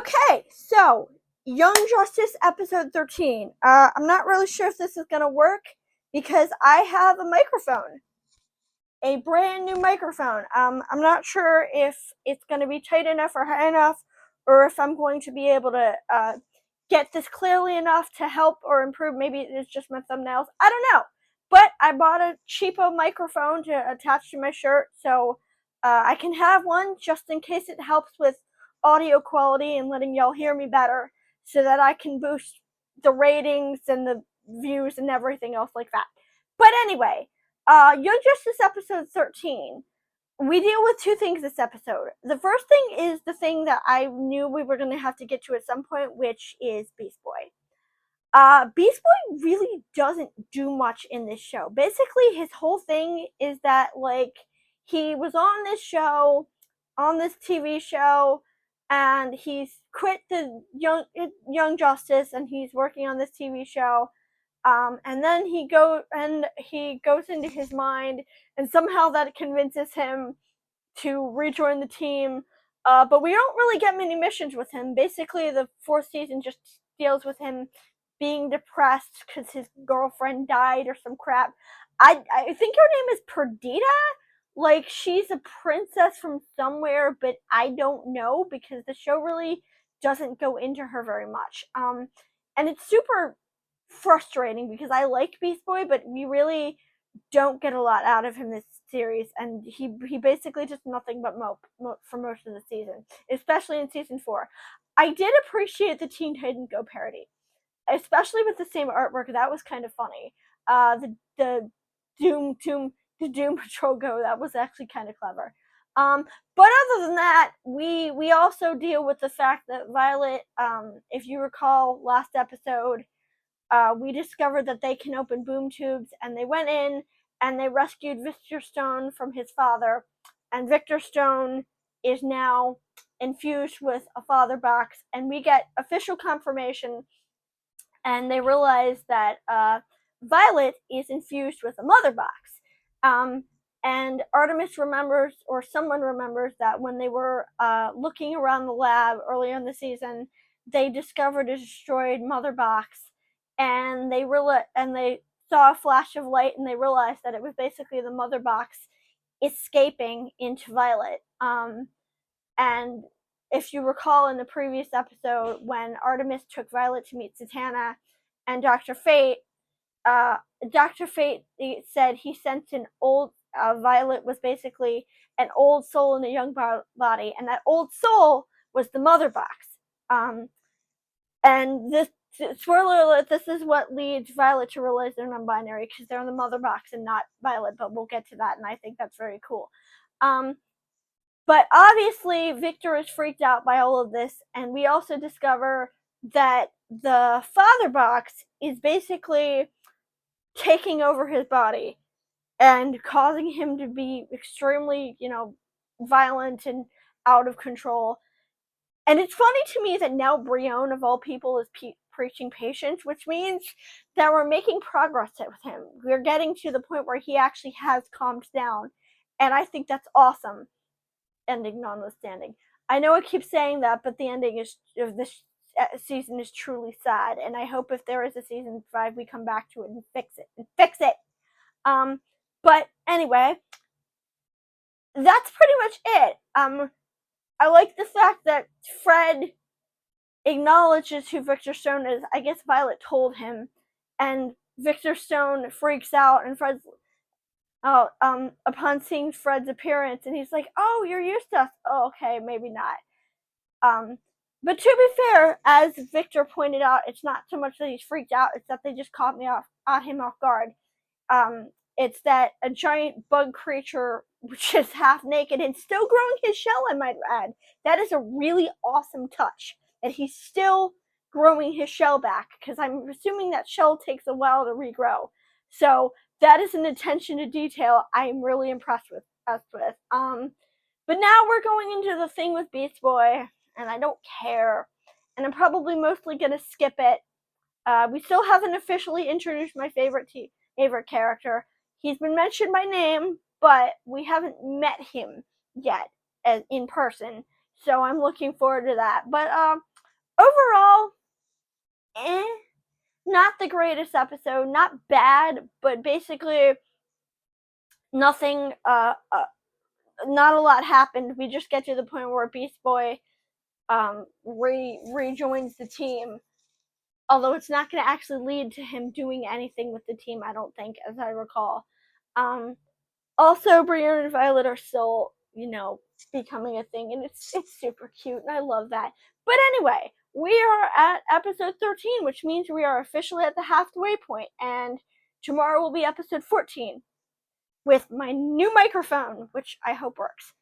Okay, so Young Justice episode 13. I'm not really sure if this is gonna work because I have a microphone, a brand new microphone. I'm not sure if it's gonna be tight enough or high enough, or if I'm going to be able to get this clearly enough to help or improve. Maybe it's just my thumbnails. I don't know. But I bought a cheapo microphone to attach to my shirt, so I can have one just in case it helps with audio quality and letting y'all hear me better, so that I can boost the ratings and the views and everything else like that. But anyway, Young Justice episode 13. We deal with two things this episode. The first thing is the thing that I knew we were going to have to get to at some point, which is Beast Boy. Beast Boy really doesn't do much in this show. Basically, his whole thing is that, like, he was on this show, on this TV show, and he's quit the Young Justice, and he's working on this TV show. And then he goes into his mind, and somehow that convinces him to rejoin the team. But we don't really get many missions with him. Basically, the fourth season just deals with him being depressed because his girlfriend died or some crap. I think her name is Perdita. Like, she's a princess from somewhere, but I don't know because the show really doesn't go into her very much. And it's super frustrating because I like Beast Boy, but we really don't get a lot out of him this series, and he basically just nothing but mope for most of the season, especially in season 4. I did appreciate the Teen Titans Go parody, especially with the same artwork. That was kind of funny. The Doom Patrol Go, that was actually kind of clever. But other than that, we also deal with the fact that Violet, if you recall last episode, we discovered that they can open boom tubes, and they went in and they rescued Victor Stone from his father, and Victor Stone is now infused with a father box, and we get official confirmation, and they realize that Violet is infused with a mother box. And Artemis remembers, or someone remembers, that when they were looking around the lab earlier in the season, they discovered a destroyed mother box, and they saw a flash of light, and they realized that it was basically the mother box escaping into Violet. And if you recall in the previous episode, when Artemis took Violet to meet Satana and Dr. Fate, Dr. Fate said he sensed an old Violet was basically an old soul in a young body, and that old soul was the mother box. And this, spoiler alert, this is what leads Violet to realize they're non-binary, because they're in the mother box and not Violet, but we'll get to that, and I think that's very cool. But obviously, Victor is freaked out by all of this, and we also discover that the father box is basically taking over his body and causing him to be extremely, violent and out of control. And it's funny to me that now Brion, of all people, is preaching patience, which means that we're making progress with him. We're getting to the point where he actually has calmed down, and I think that's awesome. Ending notwithstanding. I know I keep saying that, but the ending of this season is truly sad, and I hope if there is a season 5, we come back to it and fix it. But anyway, that's pretty much it. I like the fact that Fred acknowledges who Victor Stone is. I guess Violet told him, and Victor Stone freaks out, and Fred's upon seeing Fred's appearance, and he's like, "Oh, you're used to us." Oh, okay, maybe not. But to be fair, as Victor pointed out, it's not so much that he's freaked out; it's that they just caught him off guard. It's that a giant bug creature, which is half naked and still growing his shell, I might add. That is a really awesome touch, that he's still growing his shell back, because I'm assuming that shell takes a while to regrow. So that is an attention to detail I'm really impressed with us with. But now we're going into the thing with Beast Boy, and I don't care, and I'm probably mostly gonna skip it. We still haven't officially introduced my favorite character. He's been mentioned by name, but we haven't met him yet in person, so I'm looking forward to that. But overall, not the greatest episode, not bad, but basically nothing, not a lot happened. We just get to the point where Beast Boy rejoins the team, although it's not going to actually lead to him doing anything with the team, I don't think, as I recall. Also, Brienne and Violet are still, becoming a thing, and it's super cute, and I love that. But anyway, we are at episode 13, which means we are officially at the halfway point, and tomorrow will be episode 14 with my new microphone, which I hope works.